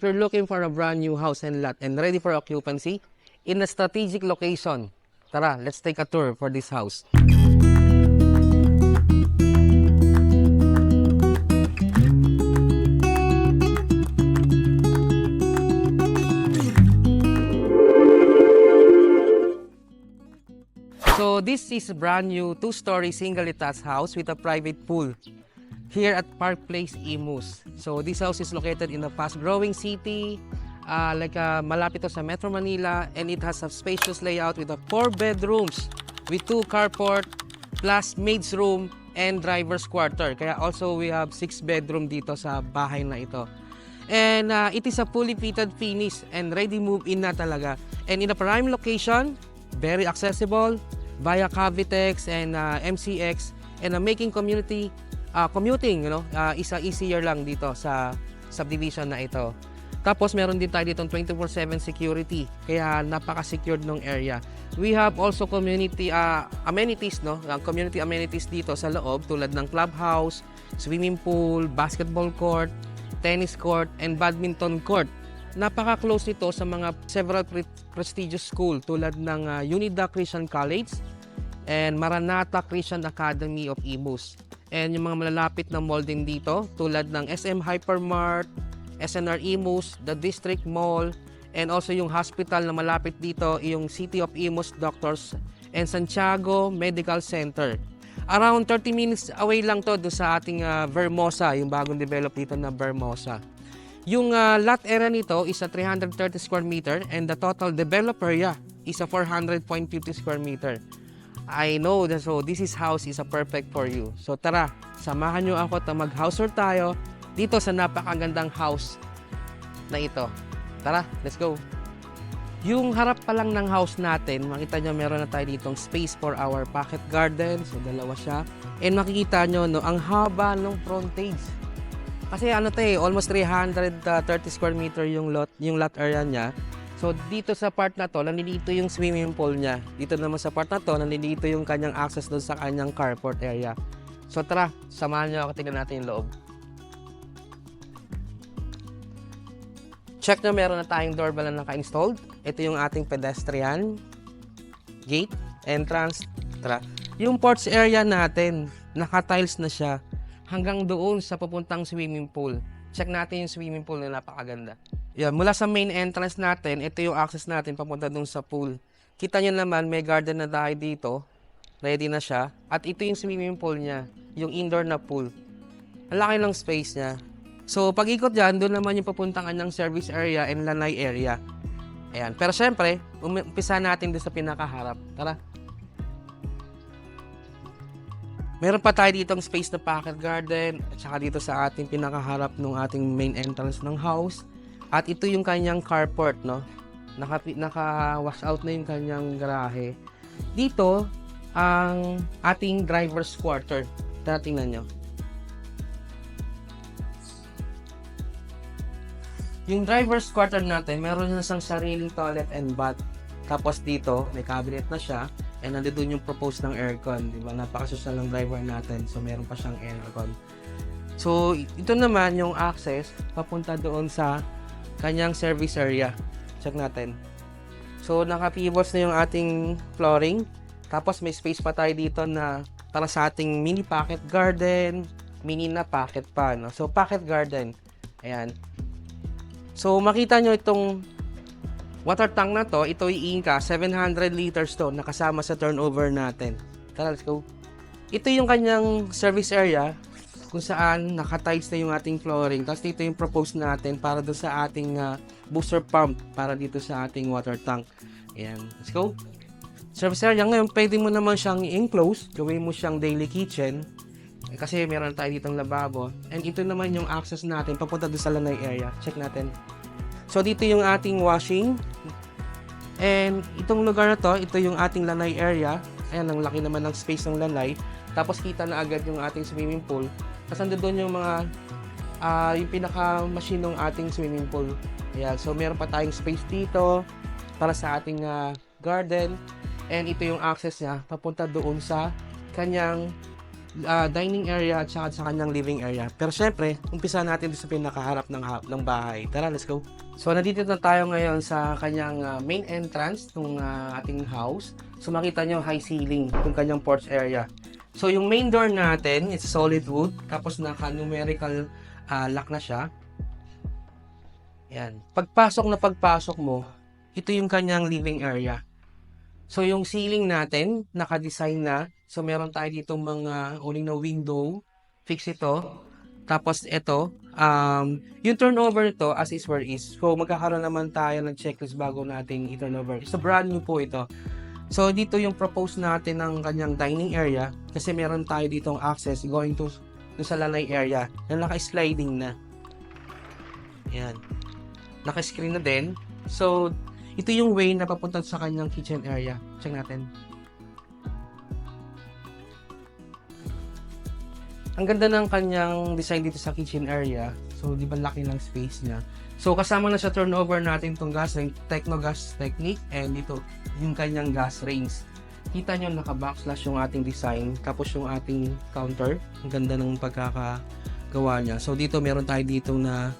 If you're looking for a brand new house and lot and ready for occupancy in a strategic location, tara, let's take a tour for this house. So this is a brand new 2-story single detached house with a private pool here at Park Place, Imus. So this house is located in a fast-growing city, malapit to sa Metro Manila, and it has a spacious layout with 4 bedrooms with 2 carport plus maid's room and driver's quarter. Kaya also we have 6 bedroom dito sa bahay na ito. And it is a fully fitted finish and ready move-in na talaga. And in a prime location, very accessible via Cavitex and MCX, and making commuting, is easier lang dito sa subdivision na ito. Tapos meron din tayo dito 24/7 security, kaya napaka-secured ng area. We have also community amenities, community amenities dito sa loob tulad ng clubhouse, swimming pool, basketball court, tennis court, and badminton court. Napaka-close nito sa mga several prestigious school tulad ng Unida Christian College and Maranatha Christian Academy of Imus. And yung mga malalapit na mall din dito tulad ng SM Hypermart, SNR Imus, the District Mall, and also yung hospital na malapit dito, yung City of Imus Doctors and Santiago Medical Center. Around 30 minutes away lang to do sa ating Vermosa, yung bagong develop dito na Vermosa. Yung lot area nito is a 330 square meter and the total developed area is a 400.50 square meter. I know that, so this house is a perfect for you. So tara, samahan nyo ako na mag-house tour tayo dito sa napakagandang house na ito. Tara, let's go. Yung harap pa lang ng house natin, makita nyo meron na tayo ditong space for our pocket garden. So dalawa siya. And makikita nyo, ang haba ng frontage. Kasi almost 330 square meter yung lot area niya. So dito sa part na to, nandito yung swimming pool niya. Dito naman sa part na to, nandito yung kanyang access doon sa kanyang carport area. So tara, samahan niyo ako, tingnan natin yung loob. Check na meron na tayong doorbell na naka-installed. Ito yung ating pedestrian gate, entrance. Tara. Yung porch area natin, naka-tiles na siya hanggang doon sa papuntang swimming pool. Check natin yung swimming pool na napakaganda. Yeah, mula sa main entrance natin, ito yung access natin papunta doon sa pool. Kita nyo naman, may garden na tayo dito. Ready na siya. At ito yung swimming pool niya, yung indoor na pool. Ang laki ng space niya. So, pag ikot dyan, doon naman yung papuntang kanyang service area and lanay area. Ayan. Pero syempre, umpisa natin doon sa pinakaharap. Tara. Meron pa tayo ditong space na pocket garden at saka dito sa ating pinakaharap ng ating main entrance ng house. At ito yung kanyang carport, no? Naka-wash out na yung kanyang garahe. Dito, ang ating driver's quarter. Tara, tingnan nyo. Yung driver's quarter natin, meron na siyang sariling toilet and bath. Tapos dito, may cabinet na siya. And nandun yung propose ng aircon, di ba? Napaka-social ng driver natin. So, meron pa siyang aircon. So, ito naman yung access papunta doon sa kanyang service area. Check natin. So, naka-pivots na yung ating flooring. Tapos, may space pa tayo dito na para sa ating mini pocket garden, mini na pocket pa, no? So, pocket garden. Ayan. So, makita nyo itong water tank na to, ito yung Inca, 700 liters to, nakasama sa turnover natin. Tara, let's go. Ito yung kanyang service area, kung saan nakatiles na yung ating flooring. Tapos dito yung propose natin para doon sa ating booster pump, para dito sa ating water tank. Ayan, let's go. Service area, ngayon pwede mo naman siyang enclose, gawin mo siyang daily kitchen. Kasi meron tayo ditong lababo. And ito naman yung access natin, papunta doon sa lanay area. Check natin. So, dito yung ating washing. And itong lugar na to, ito yung ating lanay area. Ayan, ang laki naman ng space ng lanay. Tapos, kita na agad yung ating swimming pool. Tapos, doon yung mga, yung pinaka-machine ng ating swimming pool. Ayan, so meron pa tayong space dito para sa ating garden. And ito yung access niya, papunta doon sa kanyang dining area at saka sa kanyang living area. Pero syempre, umpisa natin sa pinakaharap ng bahay. Tara, let's go. So, nandito na tayo ngayon sa kanyang main entrance ng ating house. So, makita nyo high ceiling yung kanyang porch area. So, yung main door natin is solid wood. Tapos, naka-numerical lock na siya. Yan. Pagpasok mo, ito yung kanyang living area. So, yung ceiling natin, naka-design na. So, meron tayo dito mga uling na window. Fix ito. Tapos, ito. Yung turnover ito, as is where is. So, magkakaroon naman tayo ng checklist bago natin i-turnover. So, brand new po ito. So, dito yung propose natin ng kanyang dining area. Kasi meron tayo ditong access going to sa lanay area na naka-sliding na. Ayan. Naka-screen na din. So, ito yung way na papunta sa kanyang kitchen area. Check natin. Ang ganda ng kanyang design dito sa kitchen area. So, di ba laki ng space niya. So, kasama na sa turnover natin itong gas ring, Technogas Technique, and ito, yung kanyang gas range. Kita nyo, naka-backslash yung ating design, tapos yung ating counter. Ang ganda ng pagkakagawa niya. So, dito, meron tayo dito na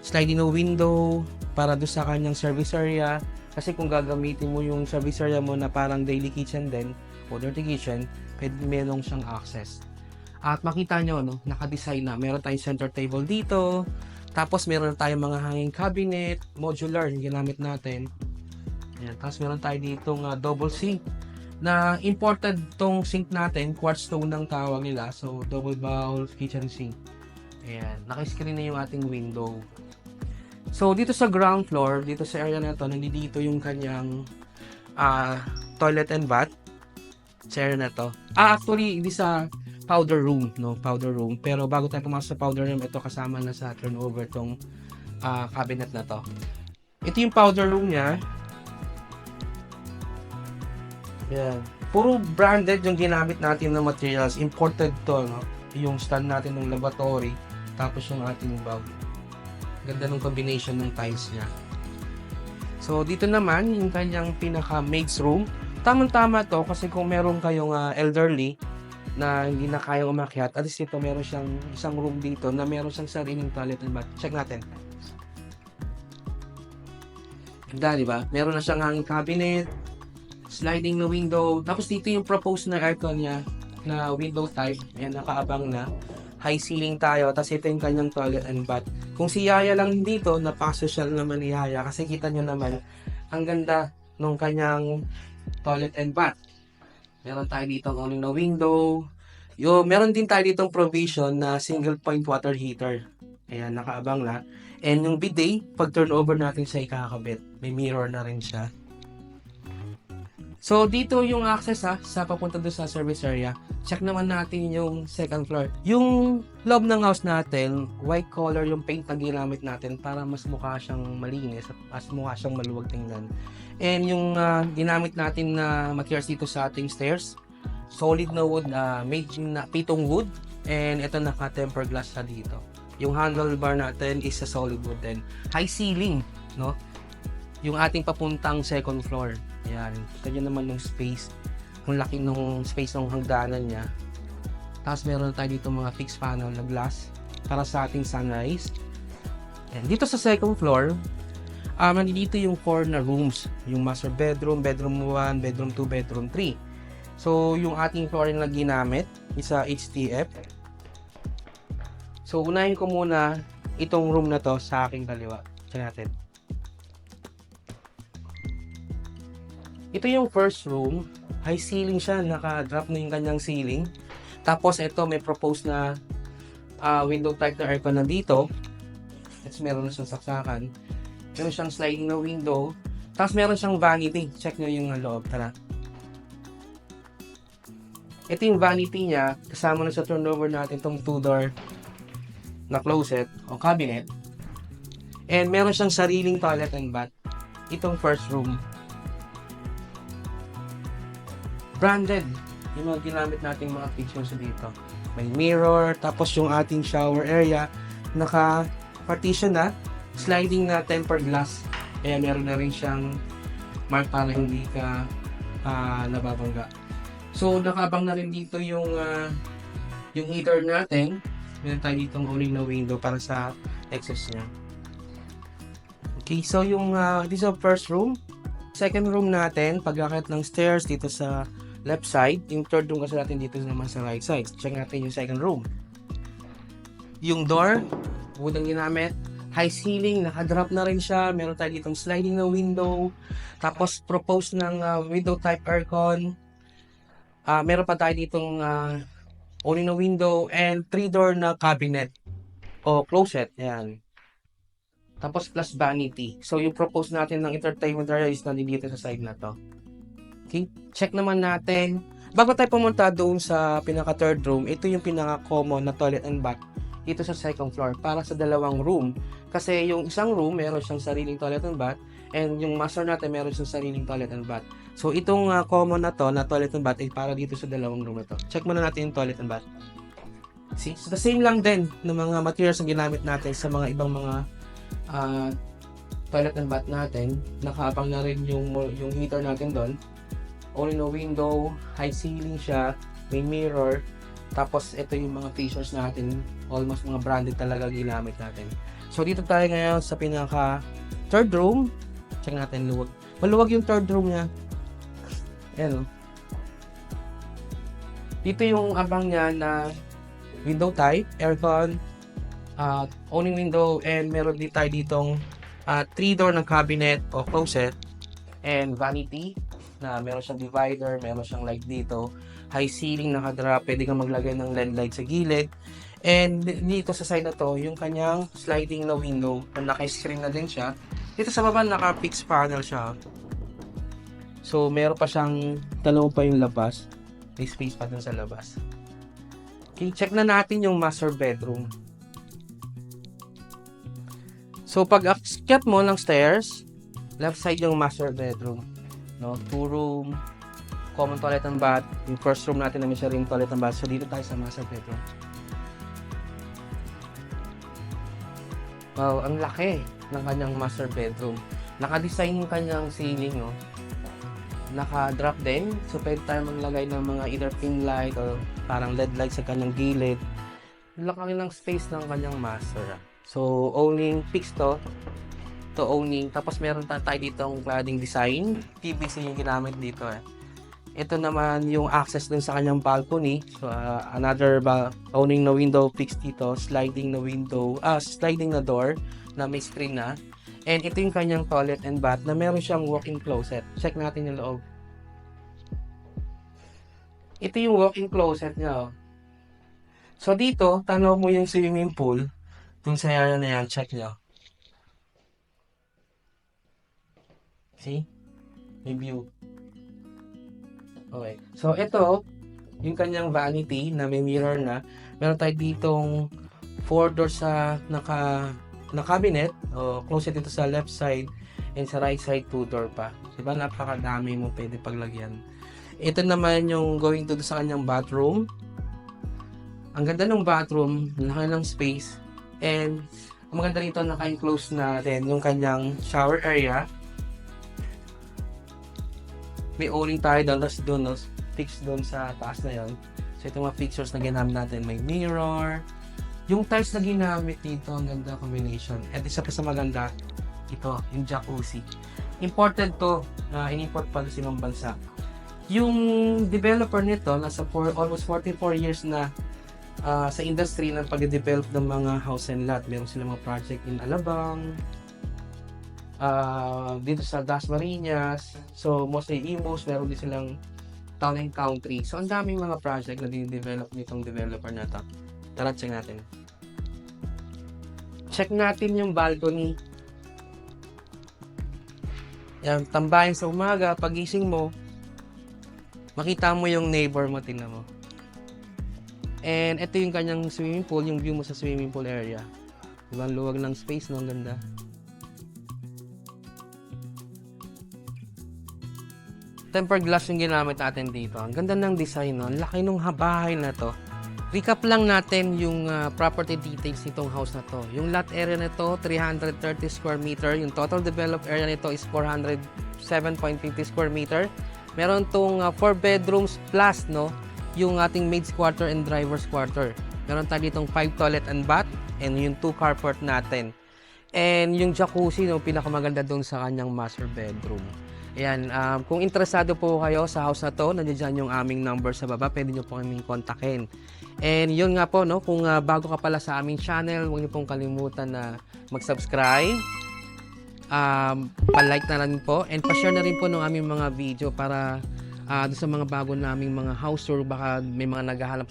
sliding na window para doon sa kanyang service area. Kasi kung gagamitin mo yung service area mo na parang daily kitchen din, o dirty kitchen, pwede meron siyang access. At makita nyo, no, naka-design na. Meron tayong center table dito. Tapos meron tayong mga hanging cabinet, modular yung ginamit natin. Ayan. Tapos meron tayo dito double sink. Na imported tong sink natin, quartz stone ng tawag nila. So, double bowl kitchen sink. Ayan. Naka-screen na yung ating window. So, dito sa ground floor, dito sa area na ito, nandito yung kanyang toilet and bath. Sa area na ito. Actually, hindi sa powder room, no? Powder room. Pero bago tayo pumasok sa powder room, ito kasama na sa turnover tong cabinet na to. Ito yung powder room niya. Yan. Puro branded yung ginamit natin ng materials. Imported to, no? Yung stand natin ng laboratory. Tapos yung ating bulb. Ganda ng combination ng tiles niya. So, dito naman, yung kanyang pinaka-maid's room. Tamang-tama to kasi kung meron kayong elderly na hindi na kayang umakyat, at least ito meron siyang isang room dito na meron siyang sariling toilet and bath. Check natin. Ganda, di ba? Meron na siyang hanging cabinet, sliding na window. Tapos dito yung proposed na aircon niya na window type. Ayan, nakaabang na. High ceiling tayo. Tapos ito yung kanyang toilet and bath. Kung si Yaya lang dito, napaka-social naman ni Yaya. Kasi kita nyo naman, ang ganda nung kanyang toilet and bath. Meron tayo dito ang uling na window. Meron din tayo ditong provision na single point water heater. Ayan, nakaabang na. And yung bidet, pag turnover natin siya ikakabit. May mirror na rin siya. So, dito yung access sa papunta doon sa service area. Check naman natin yung second floor. Yung loob ng house natin, white color yung paint na ginamit natin para mas mukha siyang malinis at mas mukha siyang maluwag tingnan. And yung ginamit natin na materials dito sa ating stairs, solid na wood, made na pitong wood. And ito naka-temper glass sa dito. Yung handlebar natin is sa solid wood din. High ceiling, no? Yung ating papuntang second floor. Ayan, kita nyo naman yung space. Ang laki ng space ng hagdanan niya. Tapos meron tayo dito mga fixed panel na glass para sa ating sunrise. And dito sa second floor, nandito yung 4 na rooms. Yung master bedroom, bedroom 1, bedroom 2, bedroom 3. So, yung ating flooring na ginamit is sa HTF. So, unahin ko muna itong room na to sa aking kaliwa. Check natin. Ito yung first room. High ceiling siya. Naka-drop na yung kanyang ceiling. Tapos, ito may proposed na window type na aircon na dito. Tapos, meron na siyang saksakan. Meron siyang sliding na window. Tapos, meron siyang vanity. Check nyo yung loob. Tara. Ito yung vanity niya. Kasama na sa turnover natin itong 2-door na closet o cabinet. And meron siyang sariling toilet and bath. Itong first room. Branded. Yung mga ginamit nating mga pictures dito. May mirror. Tapos yung ating shower area. Naka-partition na. Sliding na tempered glass. Kaya meron na rin siyang mark para hindi ka nababangga. So, nakaabang na rin dito yung Yung heater natin, meron tayo ditong rolling na window para sa exhaust niya. Okay, so yung this is the first room. Second room natin, pag-akit ng stairs dito sa left side. Yung third room kasi natin dito naman sa right side. Check natin yung second room. Yung door, wood ang ginamit. High ceiling, naka-drop na rin siya. Meron tayo ditong sliding na window. Tapos propose ng window type aircon. Meron pa tayo ditong only na window and 3-door na cabinet o closet. Yan. Tapos plus vanity. So yung propose natin ng entertainment area is nandito sa side na to. Okay? Check naman natin. Bago tayo pumunta doon sa pinaka third room, ito yung pinaka common na toilet and bath dito sa second floor para sa dalawang room. Kasi yung isang room meron siyang sariling toilet and bath and yung master natin meron siyang sariling toilet and bath. So itong common na to na toilet and bath ay para dito sa dalawang room na to. Check muna natin yung toilet and bath. See? So the same lang din ng mga materials na ginamit natin sa mga ibang mga toilet and bath natin. Nakaabang na rin yung heater natin doon. Only no window, high ceiling siya, may mirror. Tapos ito yung mga features natin, almost mga branded talaga ginamit natin. So dito tayo ngayon sa pinaka third room. Check natin luwag. Maluwag yung third room niya. Ayan o. Dito yung abang niya na window type, aircon, owning window, and meron din tayo ditong 3-door ng cabinet o closet and vanity na meron siyang divider, meron siyang light dito, high ceiling nakadrop, pwede kang maglagay ng LED light sa gilid, and dito sa side na to yung kanyang sliding na window na naka-screen na din siya. Dito sa baba naka-fixed panel siya, so meron pa siyang dalawa pa yung labas, may space pa dun sa labas. Okay, check na natin yung master bedroom. So pag akyat mo ng stairs, left side yung master bedroom, no? 2 room, common toilet and bath. Yung first room natin na may sharing toilet and bath. So dito tayo sa master bedroom. Wow, ang laki ng kanyang master bedroom. Naka-design yung kanyang ceiling, no? Naka-drop din. So pwede tayo maglagay ng mga either pin light or parang LED light sa kanyang gilid. Laki ng space ng kanyang master. So owning fixed to owning. Tapos meron tayo dito ang cladding design. PVC yung ginamit dito eh. Ito naman yung access dun sa kanyang balcony. So another owning na window fixed dito. Sliding na window, sliding na door na may screen na. And ito yung kanyang toilet and bath na meron siyang walk-in closet. Check natin yung loob. Ito yung walk-in closet niya. Oh. So dito, tanaw mo yung swimming pool. Dun sa area na yan, check nyo. See? May view. Okay. So ito, yung kanyang vanity na may mirror na. Meron tayo ditong 4 doors sa na cabinet o closet dito sa left side and sa right side 2-door pa. Diba napakadami mo pwede paglagyan. Ito naman yung going to sa kanyang bathroom. Ang ganda ng bathroom, laki ng space, and ang maganda rito naka-enclose na din yung kanyang shower area. May o-ring tayo doon, tapos doon, fix doon sa taas na yon. So ito mga features na ginamit natin, may mirror. Yung tiles na ginamit dito, ang ganda combination. At isa pa sa maganda, ito, yung jacuzzi. Imported to, in-import pa sa ibang bansa. Yung developer nito, nasa almost 44 years na sa industry ng pag-develop ng mga house and lot. Meron silang mga project in Alabang, dito sa Dasmariñas, so mostly Imus, meron din silang town and country. So ang daming mga project na din-develop nitong developer na to. Tara, check natin. Check natin yung balcony. Yan, tambayan sa umaga, pagising mo, makita mo yung neighbor mo, tingnan mo. And ito yung kanyang swimming pool, yung view mo sa swimming pool area. Diba, luwag ng space, no? Ang ganda. Tempered glass yung ginamit natin dito. Ang ganda ng design, no? Ang laki nung bahay na to. Recap lang natin yung property details nitong house na to. Yung lot area nito, 330 square meter. Yung total developed area nito is 407.50 square meter. Meron tong 4 bedrooms plus, no? yung ating maid's quarter and driver's quarter. Meron tayo ditong 5 toilet and bath and yung 2 carport natin. And yung jacuzzi, no, pinakamaganda doon sa kanyang master bedroom. Ayan, kung interesado po kayo sa house na to, nandiyan dyan yung aming number sa baba, pwede nyo po kaming kontakin. And yun nga po, no, kung bago ka pala sa aming channel, huwag nyo pong kalimutan na mag-subscribe, pa-like na rin po, and pa-share na rin po ng aming mga video para doon sa mga bago naming mga house tour, baka may mga naghahanap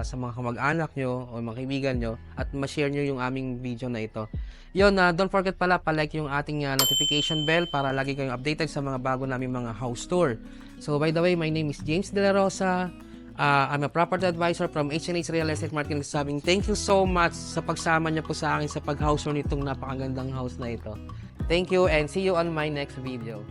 sa mga kamag-anak nyo o mga kaibigan nyo at ma-share nyo yung aming video na ito. Yun, don't forget pala pa-like yung ating notification bell para lagi kayong updated sa mga bago naming mga house tour. So by the way, my name is James De La Rosa. I'm a property advisor from H&H Real Estate Marketing. Sabing thank you so much sa pagsama niyo po sa akin sa pag-house tour nitong napakagandang house na ito. Thank you and see you on my next video.